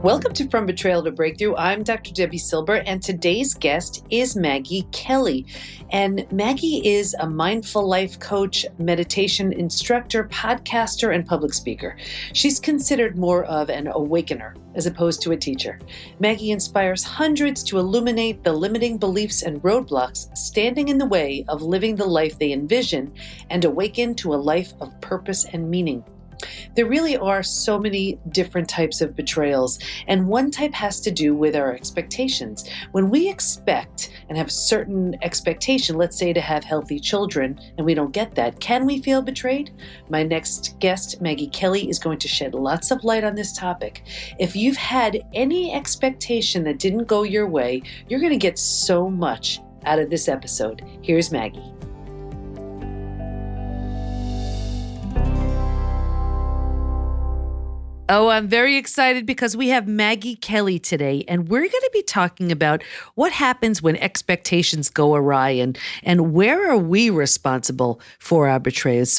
Welcome to From Betrayal to Breakthrough. I'm Dr. Debi Silber, and today's guest is Maggie Kelly. And Maggie is a mindful life coach, meditation instructor, podcaster, and public speaker. She's considered more of an awakener as opposed to a teacher. Maggie inspires hundreds to illuminate the limiting beliefs and roadblocks standing in the way of living the life they envision and awaken to a life of purpose and meaning. There really are so many different types of betrayals, and one type has to do with our expectations. When we expect and have certain expectation, let's say to have healthy children, and we don't get that, can we feel betrayed? My next guest, Maggie Kelly, is going to shed lots of light on this topic. If you've had any expectation that didn't go your way, you're going to get so much out of this episode. Here's Maggie. Oh, I'm very excited because we have Maggie Kelly today, and we're going to be talking about what happens when expectations go awry and where are we responsible for our betrayals.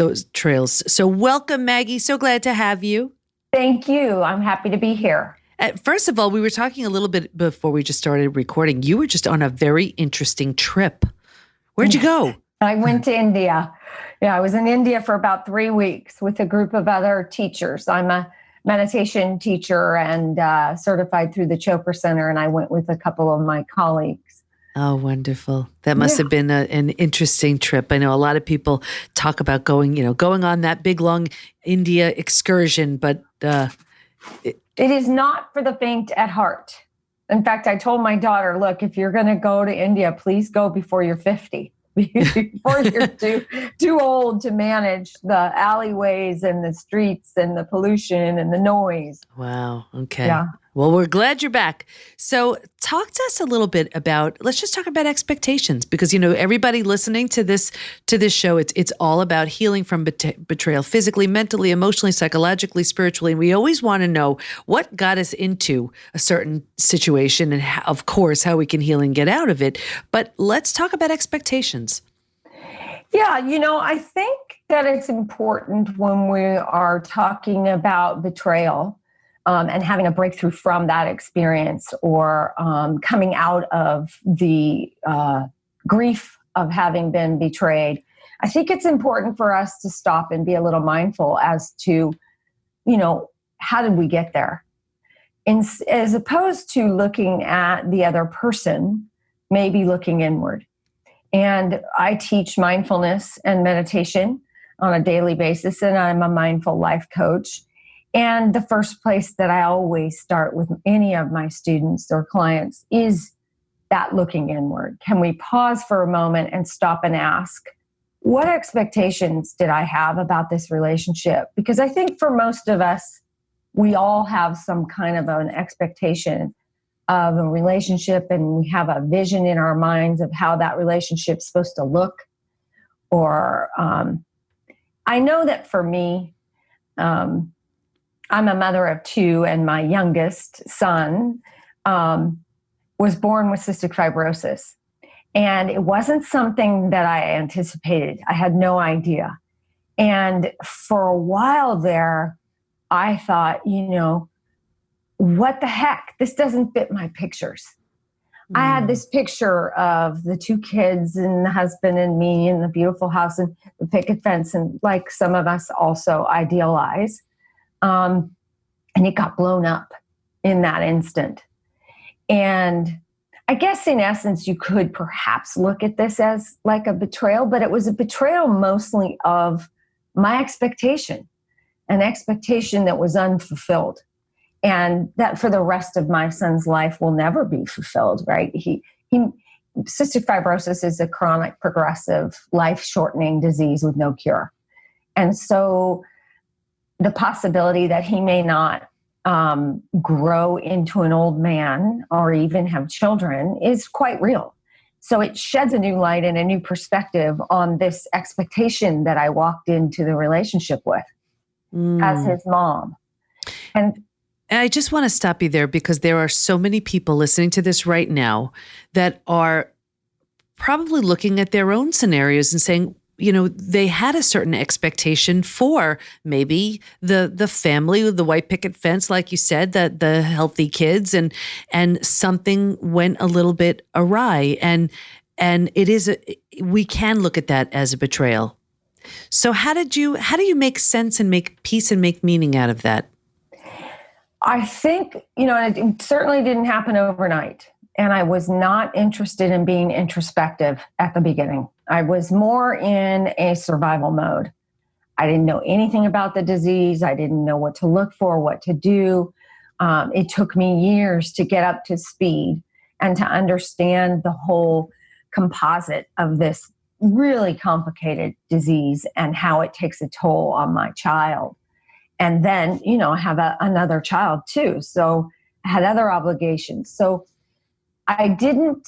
So welcome, Maggie. So glad to have you. Thank you. I'm happy to be here. First of all, we were talking a little bit before we just started recording. You were just on a very interesting trip. Where'd you go? I went to India. Yeah, I was in India for about 3 weeks with a group of other teachers. I'm a meditation teacher and certified through the Chopra Center, and I went with a couple of my colleagues. Oh, wonderful. That must have been an interesting trip. I know a lot of people talk about going on that big, long India excursion, but it is not for the faint at heart. In fact, I told my daughter, look, if you're going to go to India, please go before you're 50. Before you're too old to manage the alleyways and the streets and the pollution and the noise. Wow. Okay. Yeah. Well, we're glad you're back. So talk to us a little bit let's just talk about expectations, because, everybody listening to this show, it's all about healing from betrayal, physically, mentally, emotionally, psychologically, spiritually. And we always want to know what got us into a certain situation and, of course, how we can heal and get out of it. But let's talk about expectations. Yeah, I think that it's important when we are talking about betrayal and having a breakthrough from that experience, or coming out of the grief of having been betrayed. I think it's important for us to stop and be a little mindful as to, how did we get there? As opposed to looking at the other person, maybe looking inward. And I teach mindfulness and meditation on a daily basis, and I'm a mindful life coach. And the first place that I always start with any of my students or clients is that looking inward. Can we pause for a moment and stop and ask, what expectations did I have about this relationship? Because I think for most of us, we all have some kind of an expectation of a relationship, and we have a vision in our minds of how that relationship's supposed to look. Or I know that for me, I'm a mother of two, and my youngest son was born with cystic fibrosis. And it wasn't something that I anticipated. I had no idea. And for a while there, I thought, what the heck? This doesn't fit my pictures. I had this picture of the two kids and the husband and me and the beautiful house and the picket fence, and like some of us also idealize. And it got blown up in that instant. And I guess in essence, you could perhaps look at this as like a betrayal, but it was a betrayal mostly of my expectation, an expectation that was unfulfilled. And that for the rest of my son's life will never be fulfilled, right? Cystic fibrosis is a chronic, progressive, life-shortening disease with no cure. And so the possibility that he may not grow into an old man or even have children is quite real. So it sheds a new light and a new perspective on this expectation that I walked into the relationship with as his mom. And I just want to stop you there, because there are so many people listening to this right now that are probably looking at their own scenarios and saying, they had a certain expectation for maybe the family with the white picket fence, like you said, that the healthy kids, and something went a little bit awry. And we can look at that as a betrayal. So how do you make sense and make peace and make meaning out of that? I think, it certainly didn't happen overnight. And I was not interested in being introspective at the beginning. I was more in a survival mode. I didn't know anything about the disease. I didn't know what to look for, what to do. It took me years to get up to speed and to understand the whole composite of this really complicated disease and how it takes a toll on my child. And then, I have another child too. So I had other obligations. So I didn't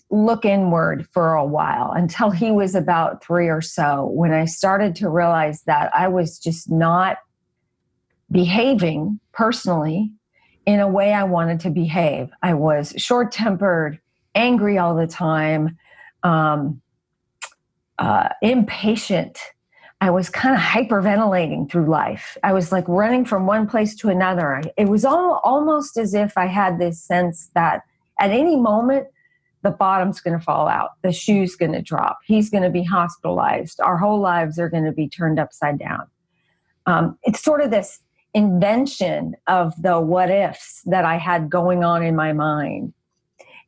look inward for a while until he was about 3 or so, when I started to realize that I was just not behaving personally in a way I wanted to behave. I was short-tempered, angry all the time, impatient. I was kind of hyperventilating through life. I was like running from one place to another. It was almost as if I had this sense that at any moment, the bottom's going to fall out. The shoe's going to drop. He's going to be hospitalized. Our whole lives are going to be turned upside down. It's sort of this invention of the what ifs that I had going on in my mind.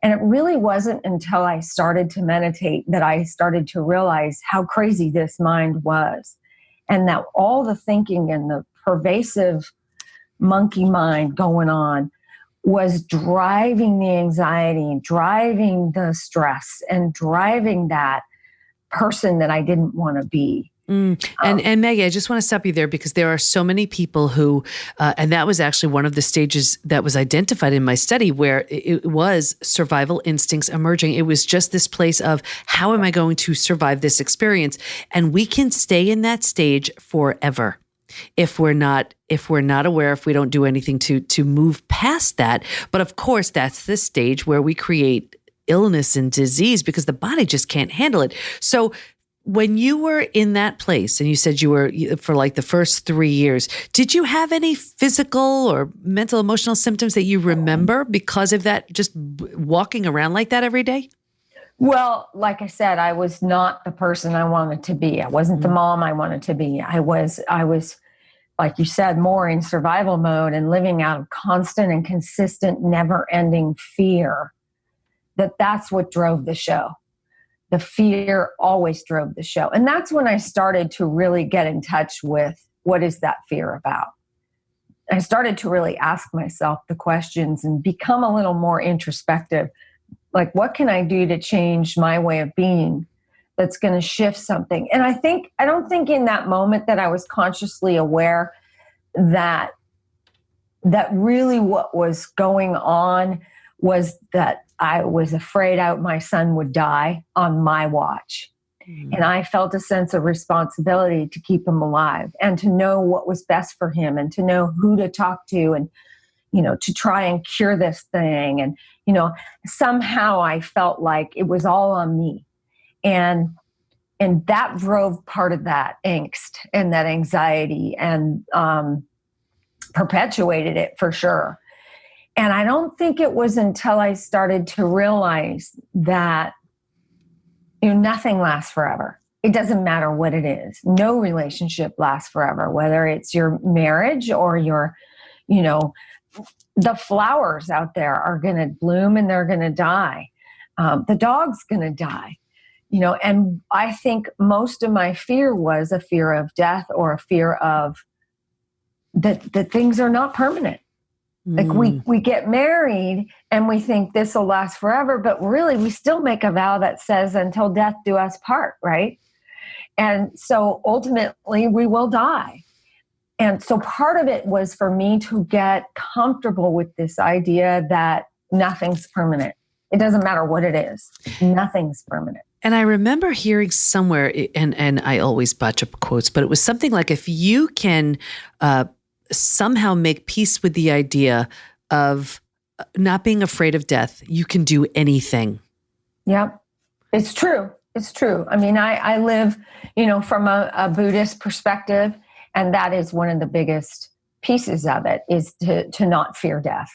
And it really wasn't until I started to meditate that I started to realize how crazy this mind was, and that all the thinking and the pervasive monkey mind going on was driving the anxiety, driving the stress, and driving that person that I didn't want to be. And Maggie, I just want to stop you there, because there are so many people who, and that was actually one of the stages that was identified in my study, where it was survival instincts emerging. It was just this place of, how am I going to survive this experience? And we can stay in that stage forever if we're not aware, if we don't do anything to move past that. But of course, that's the stage where we create illness and disease, because the body just can't handle it. So when you were in that place, and you said you were for like the first 3 years, did you have any physical or mental, emotional symptoms that you remember because of that, just walking around like that every day? Well, like I said, I was not the person I wanted to be. I wasn't the mom I wanted to be. I was, like you said, more in survival mode and living out of constant and consistent, never-ending fear. That's what drove the show. The fear always drove the show. And that's when I started to really get in touch with, what is that fear about? I started to really ask myself the questions and become a little more introspective. Like, what can I do to change my way of being that's going to shift something? And I don't think in that moment that I was consciously aware that really what was going on was that I was afraid my son would die on my watch. Mm-hmm. And I felt a sense of responsibility to keep him alive and to know what was best for him and to know who to talk to and, to try and cure this thing. And, somehow I felt like it was all on me. And that drove part of that angst and that anxiety and perpetuated it for sure. And I don't think it was until I started to realize that, nothing lasts forever. It doesn't matter what it is. No relationship lasts forever, whether it's your marriage or your, the flowers out there are going to bloom and they're going to die. The dog's going to die, and I think most of my fear was a fear of death or a fear of that things are not permanent. Like we get married and we think this will last forever, but really we still make a vow that says until death do us part, right? And so ultimately we will die. And so part of it was for me to get comfortable with this idea that nothing's permanent. It doesn't matter what it is. Nothing's permanent. And I remember hearing somewhere, and I always botch up quotes, but it was something like, if you can somehow make peace with the idea of not being afraid of death, you can do anything. Yep. It's true. It's true. I mean, I live, from a Buddhist perspective, and that is one of the biggest pieces of it is to not fear death.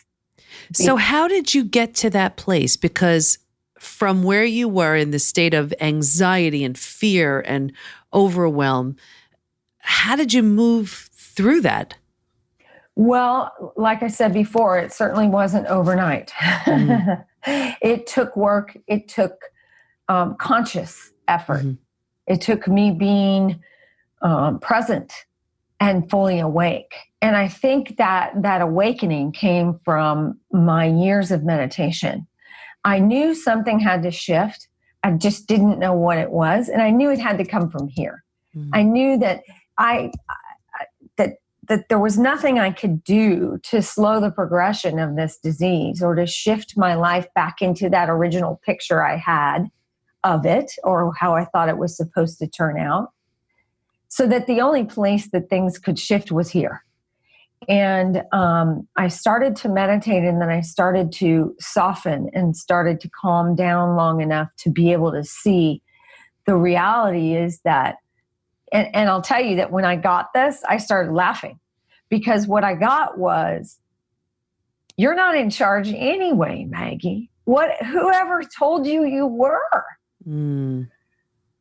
So how did you get to that place? Because from where you were in the state of anxiety and fear and overwhelm, how did you move through that? Well, like I said before, it certainly wasn't overnight. Mm. It took work. It took conscious effort. Mm-hmm. It took me being present and fully awake. And I think that awakening came from my years of meditation. I knew something had to shift. I just didn't know what it was. And I knew it had to come from here. Mm-hmm. I knew that that there was nothing I could do to slow the progression of this disease or to shift my life back into that original picture I had of it or how I thought it was supposed to turn out. So that the only place that things could shift was here. And I started to meditate, and then I started to soften and started to calm down long enough to be able to see the reality is that, and I'll tell you that when I got this, I started laughing because what I got was, you're not in charge anyway, Maggie. Whoever told you you were? Mm.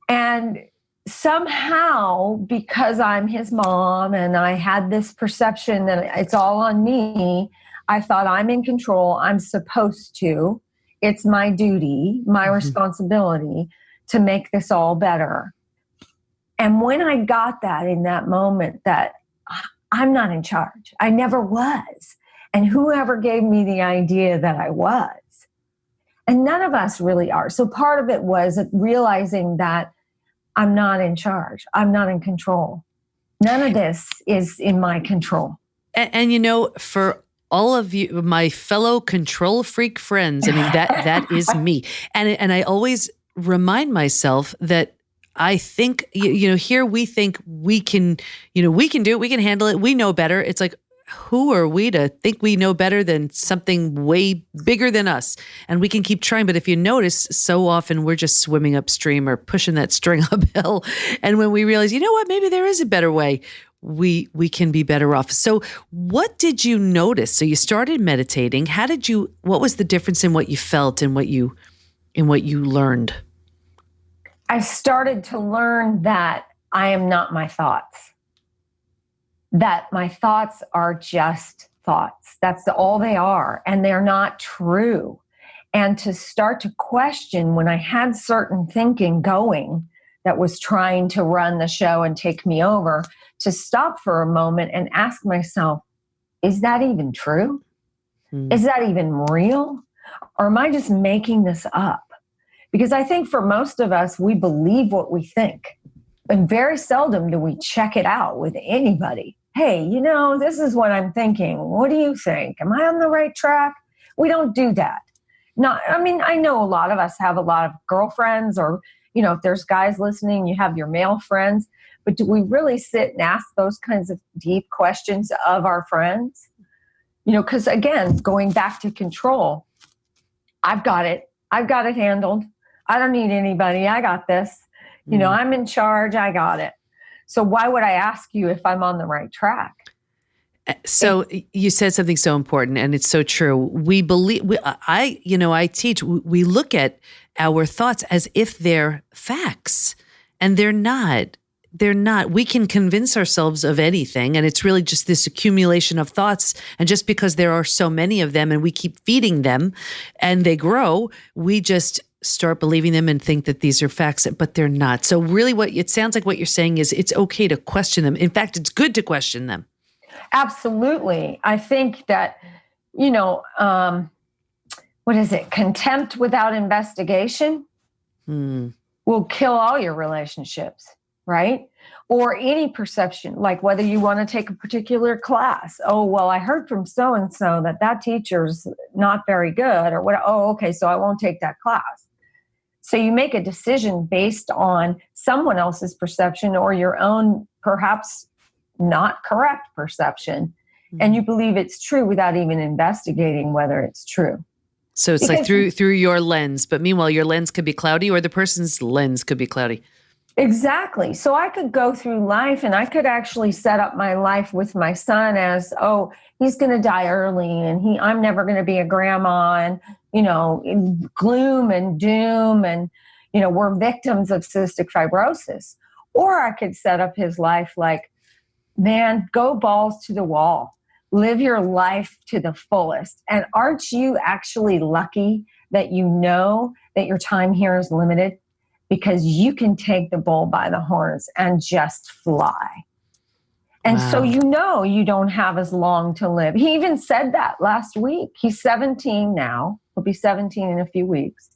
And somehow, because I'm his mom and I had this perception that it's all on me, I thought I'm in control. I'm supposed to. It's my duty, my responsibility to make this all better. And when I got that in that moment that I'm not in charge, I never was. And whoever gave me the idea that I was. And none of us really are. So part of it was realizing that I'm not in charge. I'm not in control. None of this is in my control. And for all of you, my fellow control freak friends, I mean, that is me. And I always remind myself that I think, here we think we can do it, we can handle it, we know better. It's like, who are we to think we know better than something way bigger than us? And we can keep trying. But if you notice, so often we're just swimming upstream or pushing that string uphill. And when we realize, you know what, maybe there is a better way, we can be better off. So what did you notice? So you started meditating. What was the difference in what you felt and what you learned? I started to learn that I am not my thoughts. That my thoughts are just thoughts. That's all they are. And they're not true. And to start to question when I had certain thinking going that was trying to run the show and take me over, to stop for a moment and ask myself, is that even true? Is that even real? Or am I just making this up? Because I think for most of us, we believe what we think. And very seldom do we check it out with anybody. Hey, this is what I'm thinking. What do you think? Am I on the right track? We don't do that. I know a lot of us have a lot of girlfriends or, if there's guys listening, you have your male friends. But do we really sit and ask those kinds of deep questions of our friends? Because again, going back to control, I've got it handled. I don't need anybody. I got this. I'm in charge. I got it. So why would I ask you if I'm on the right track? So you said something so important, and it's so true. We believe, I teach, we look at our thoughts as if they're facts, and they're not. They're not. We can convince ourselves of anything, and it's really just this accumulation of thoughts. And just because there are so many of them and we keep feeding them and they grow, we just start believing them and think that these are facts, but they're not. So really it sounds like what you're saying is it's okay to question them. In fact, it's good to question them. Absolutely. I think that, what is it? Contempt without investigation will kill all your relationships, right? Or any perception, like whether you want to take a particular class. Oh, well, I heard from so-and-so that teacher's not very good or what. Oh, okay. So I won't take that class. So you make a decision based on someone else's perception or your own, perhaps not correct perception. And you believe it's true without even investigating whether it's true. So it's like Because through your lens, but meanwhile, your lens could be cloudy or the person's lens could be cloudy. exactly. So I could go through life and I could actually set up my life with my son as, oh, he's going to die early and I'm never going to be a grandma and, in gloom and doom and, we're victims of cystic fibrosis. Or I could set up his life like, man, go balls to the wall. Live your life to the fullest. And aren't you actually lucky that you know that your time here is limited? Because you can take the bull by the horns and just fly. And Wow. so you don't have as long to live. He even said that last week. He's 17 now. He'll be 17 in a few weeks.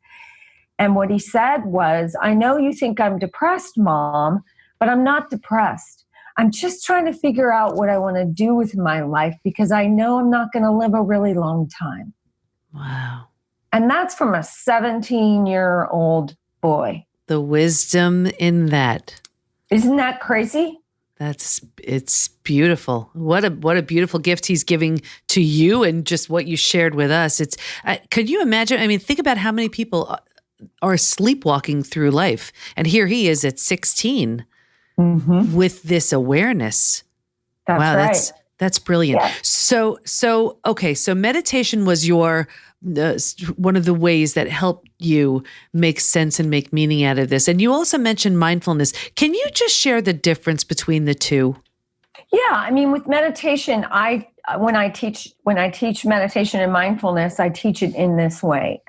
And what he said was, I know you think I'm depressed, Mom, but I'm not depressed. I'm just trying to figure out what I want to do with my life because I know I'm not going to live a really long time. Wow. And that's from a 17-year-old boy. The wisdom in that. Isn't that crazy? It's beautiful. What a beautiful gift he's giving to you and just what you shared with us. Could you imagine? I mean, think about how many people are sleepwalking through life. And here he is at 16 with this awareness. That's wow, right. That's brilliant. Yeah. So meditation was your one of the ways that helped you make sense and make meaning out of this. And you also mentioned mindfulness. Can you just share the difference between the two? Yeah, I mean, with meditation, when I teach meditation and mindfulness, I teach it in this way.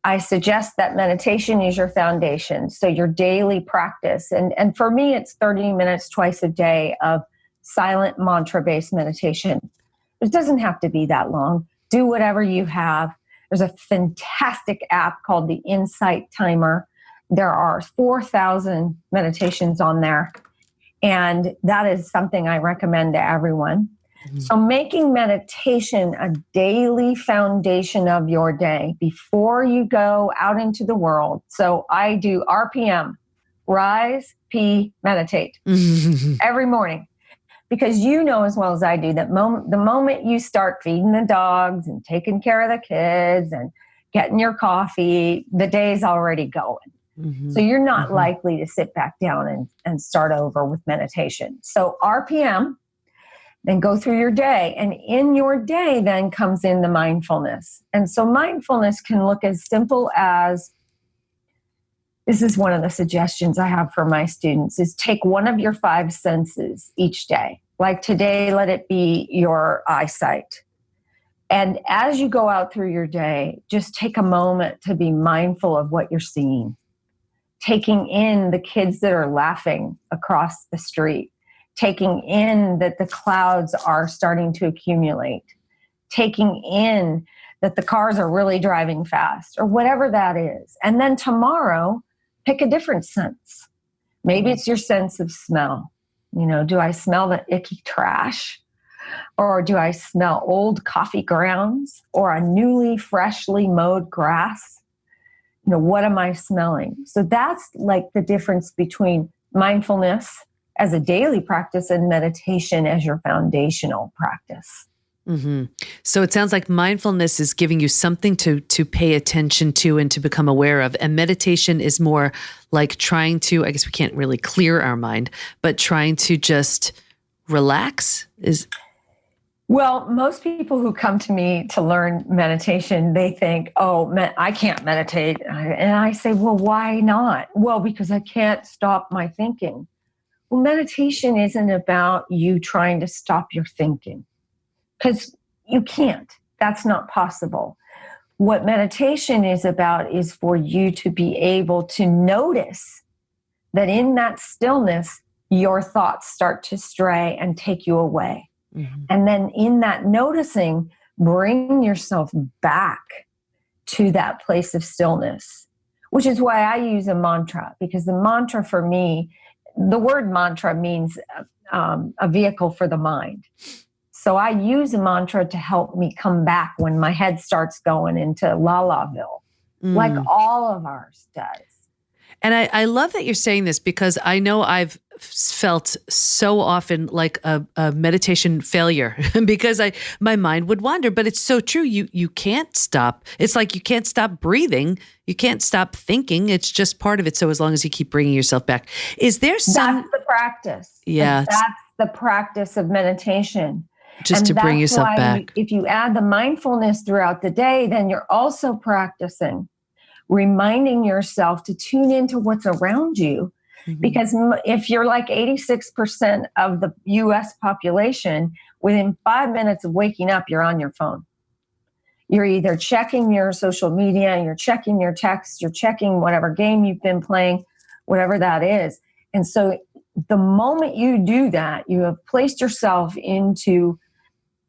I suggest that meditation is your foundation, so your daily practice. And for me, it's 30 minutes twice a day of silent mantra-based meditation. It doesn't have to be that long. Do whatever you have. There's a fantastic app called the Insight Timer. There are 4,000 meditations on there. And that is something I recommend to everyone. Mm-hmm. So making meditation a daily foundation of your day before you go out into the world. So I do RPM, rise, pee, meditate every morning. Because you know as well as I do that the moment you start feeding the dogs and taking care of the kids and getting your coffee, the day's already going. Mm-hmm. So you're not likely to sit back down and start over with meditation. So RPM, then go through your day. And in your day then comes in the mindfulness. And so mindfulness can look as simple as, this is one of the suggestions I have for my students, is take one of your 5 senses each day. Like today, let it be your eyesight. And as you go out through your day, just take a moment to be mindful of what you're seeing. Taking in the kids that are laughing across the street. Taking in that the clouds are starting to accumulate. Taking in that the cars are really driving fast, or whatever that is. And then tomorrow, pick a different sense. Maybe it's your sense of smell. Do I smell the icky trash? Or do I smell old coffee grounds or a newly, freshly mowed grass? What am I smelling? So that's like the difference between mindfulness as a daily practice and meditation as your foundational practice. Mm-hmm. So it sounds like mindfulness is giving you something to pay attention to and to become aware of. And meditation is more like trying to, I guess we can't really clear our mind, but trying to just relax is... Well, most people who come to me to learn meditation, they think, I can't meditate. And I say, well, why not? Well, because I can't stop my thinking. Well, meditation isn't about you trying to stop your thinking. Because you can't. That's not possible. What meditation is about is for you to be able to notice that in that stillness, your thoughts start to stray and take you away. Mm-hmm. And then in that noticing, bring yourself back to that place of stillness, which is why I use a mantra, because the mantra for me, the word mantra means a vehicle for the mind. So I use a mantra to help me come back when my head starts going into la-la-ville, like all of ours does. And I love that you're saying this, because I know I've felt so often like a meditation failure because my mind would wander. But it's so true. You can't stop. It's like you can't stop breathing. You can't stop thinking. It's just part of it. So as long as you keep bringing yourself back, is there some? That's the practice. Yeah, like, that's the practice of meditation. Just and to bring yourself back. If you add the mindfulness throughout the day, then you're also practicing reminding yourself to tune into what's around you. Mm-hmm. Because if you're like 86% of the US population, within 5 minutes of waking up, you're on your phone. You're either checking your social media, you're checking your text, you're checking whatever game you've been playing, whatever that is. And so the moment you do that, you have placed yourself into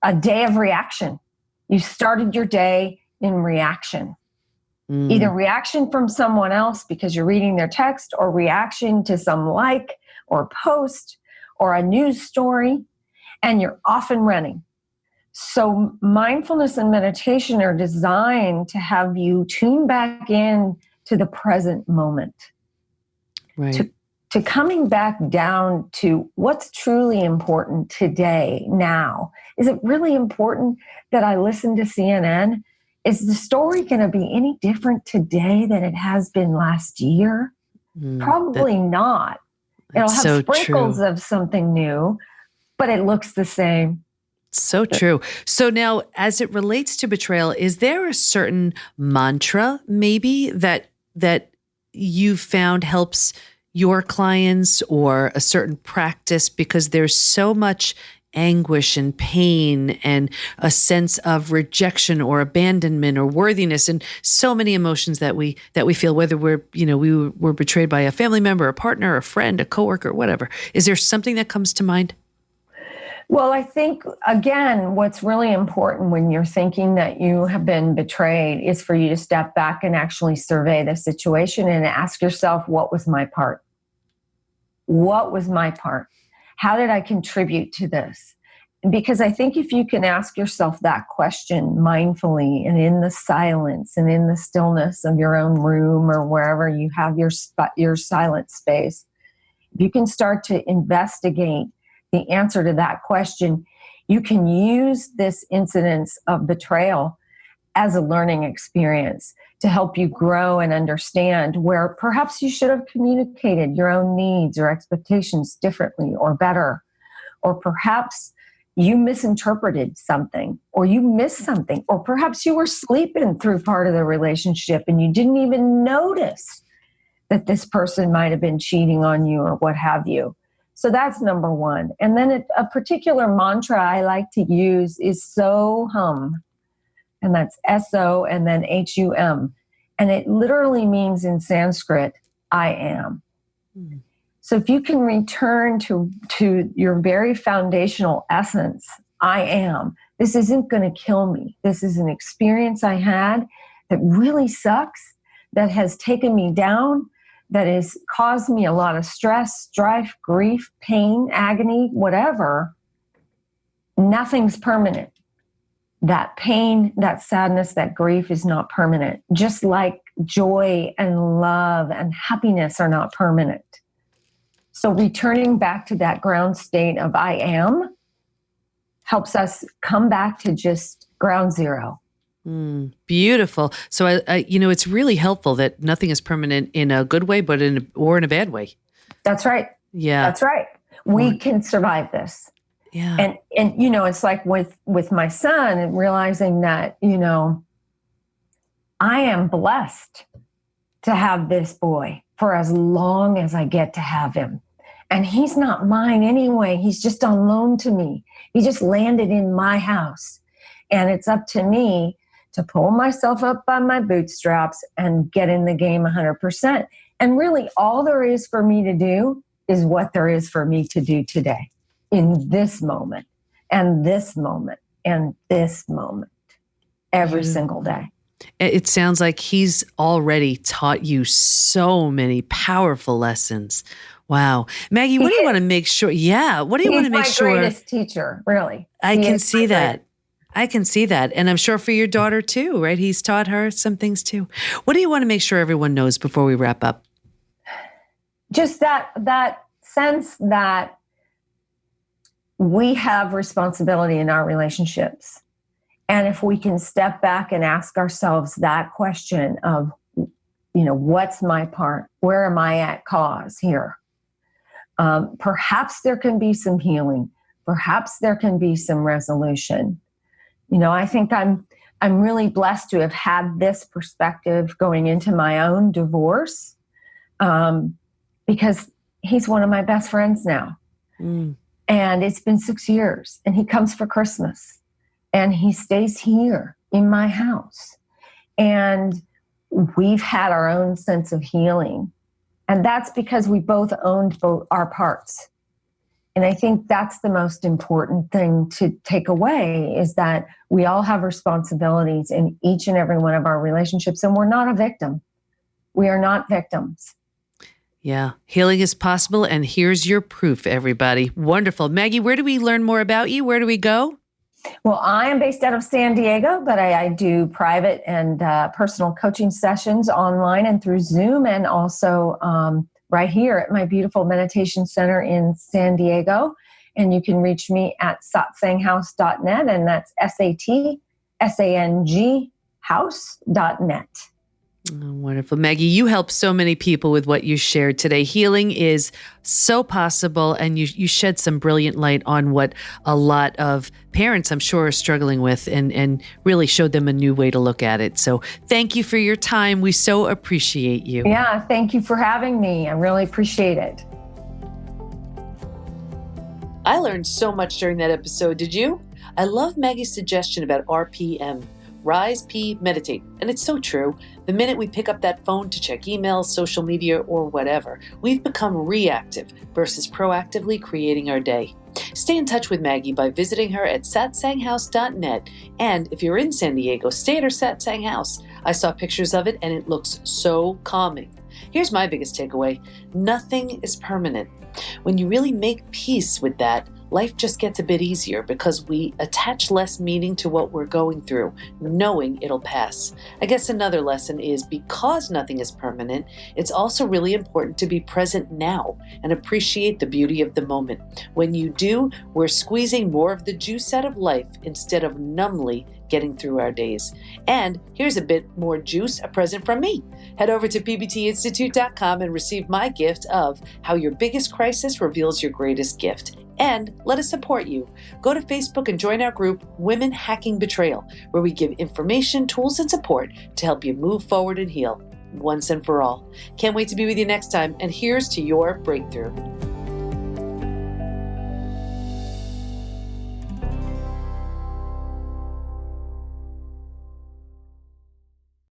a day of reaction. You started your day in reaction. Either reaction from someone else because you're reading their text, or reaction to some like or post or a news story, and you're off and running. So mindfulness and meditation are designed to have you tune back in to the present moment. Right. To coming back down to what's truly important today, now. Is it really important that I listen to CNN? Is the story going to be any different today than it has been last year? Probably not. It'll have so sprinkles true. of something new, but it looks the same. So true. So now, as it relates to betrayal, is there a certain mantra maybe that you found helps your clients, or a certain practice? Because there's so much anguish and pain and a sense of rejection or abandonment or worthiness, and so many emotions that we feel, whether we were betrayed by a family member, a partner, a friend, a coworker, whatever. Is there something that comes to mind? Well, I think, again, what's really important when you're thinking that you have been betrayed is for you to step back and actually survey the situation and ask yourself, what was my part? What was my part? How did I contribute to this? Because I think if you can ask yourself that question mindfully and in the silence and in the stillness of your own room or wherever you have your silent space, if you can start to investigate the answer to that question, you can use this incidence of betrayal as a learning experience to help you grow and understand where perhaps you should have communicated your own needs or expectations differently or better. Or perhaps you misinterpreted something, or you missed something, or perhaps you were sleeping through part of the relationship and you didn't even notice that this person might have been cheating on you or what have you. So that's number one. And then a particular mantra I like to use is so hum. And that's S-O and then H-U-M. And it literally means in Sanskrit, I am. Mm. So if you can return to your very foundational essence, I am. This isn't going to kill me. This is an experience I had that really sucks, that has taken me down, that has caused me a lot of stress, strife, grief, pain, agony, whatever. Nothing's permanent. That pain, that sadness, that grief is not permanent. Just like joy and love and happiness are not permanent. So returning back to that ground state of I am helps us come back to just ground zero. Beautiful. So it's really helpful that nothing is permanent in a good way, but in a bad way. That's right. Yeah. That's right. We can survive this. Yeah. And it's like with my son and realizing that, I am blessed to have this boy for as long as I get to have him. And he's not mine anyway. He's just on loan to me. He just landed in my house. And it's up to me to pull myself up by my bootstraps and get in the game 100%. And really all there is for me to do is what there is for me to do today, in this moment, and this moment, and this moment, every single day. It sounds like he's already taught you so many powerful lessons. Wow. Maggie, what do you want to make sure? Yeah. What do you want to make sure? He's my greatest teacher, really. I can see that. I can see that. And I'm sure for your daughter too, right? He's taught her some things too. What do you want to make sure everyone knows before we wrap up? just that sense that we have responsibility in our relationships. And if we can step back and ask ourselves that question of, what's my part? Where am I at cause here? Perhaps there can be some healing. Perhaps there can be some resolution. I think I'm really blessed to have had this perspective going into my own divorce, because he's one of my best friends now. Mm. And it's been 6 years, and he comes for Christmas, and he stays here in my house. And we've had our own sense of healing. And that's because we both owned both our parts. And I think that's the most important thing to take away, is that we all have responsibilities in each and every one of our relationships, and we're not a victim. We are not victims. Yeah, healing is possible, and here's your proof, everybody. Wonderful. Maggie, where do we learn more about you? Where do we go? Well, I am based out of San Diego, but I do private and personal coaching sessions online and through Zoom, and also right here at my beautiful meditation center in San Diego. And you can reach me at satsanghouse.net, and that's SATSANG house.net. Oh, wonderful. Maggie, you help so many people with what you shared today. Healing is so possible, and you shed some brilliant light on what a lot of parents, I'm sure, are struggling with, and really showed them a new way to look at it. So thank you for your time. We so appreciate you. Yeah, thank you for having me. I really appreciate it. I learned so much during that episode. Did you? I love Maggie's suggestion about RPM. Rise, pee, meditate. And it's so true. The minute we pick up that phone to check emails, social media, or whatever, we've become reactive versus proactively creating our day. Stay in touch with Maggie by visiting her at satsanghouse.net. And if you're in San Diego, stay at her Satsang House. I saw pictures of it, and it looks so calming. Here's my biggest takeaway. Nothing is permanent. When you really make peace with that, life just gets a bit easier, because we attach less meaning to what we're going through, knowing it'll pass. I guess another lesson is, because nothing is permanent, it's also really important to be present now and appreciate the beauty of the moment. When you do, we're squeezing more of the juice out of life instead of numbly getting through our days. And here's a bit more juice, a present from me. Head over to pbtinstitute.com and receive my gift of How Your Biggest Crisis Reveals Your Greatest Gift. And let us support you. Go to Facebook and join our group, Women Hacking Betrayal, where we give information, tools, and support to help you move forward and heal once and for all. Can't wait to be with you next time, and here's to your breakthrough.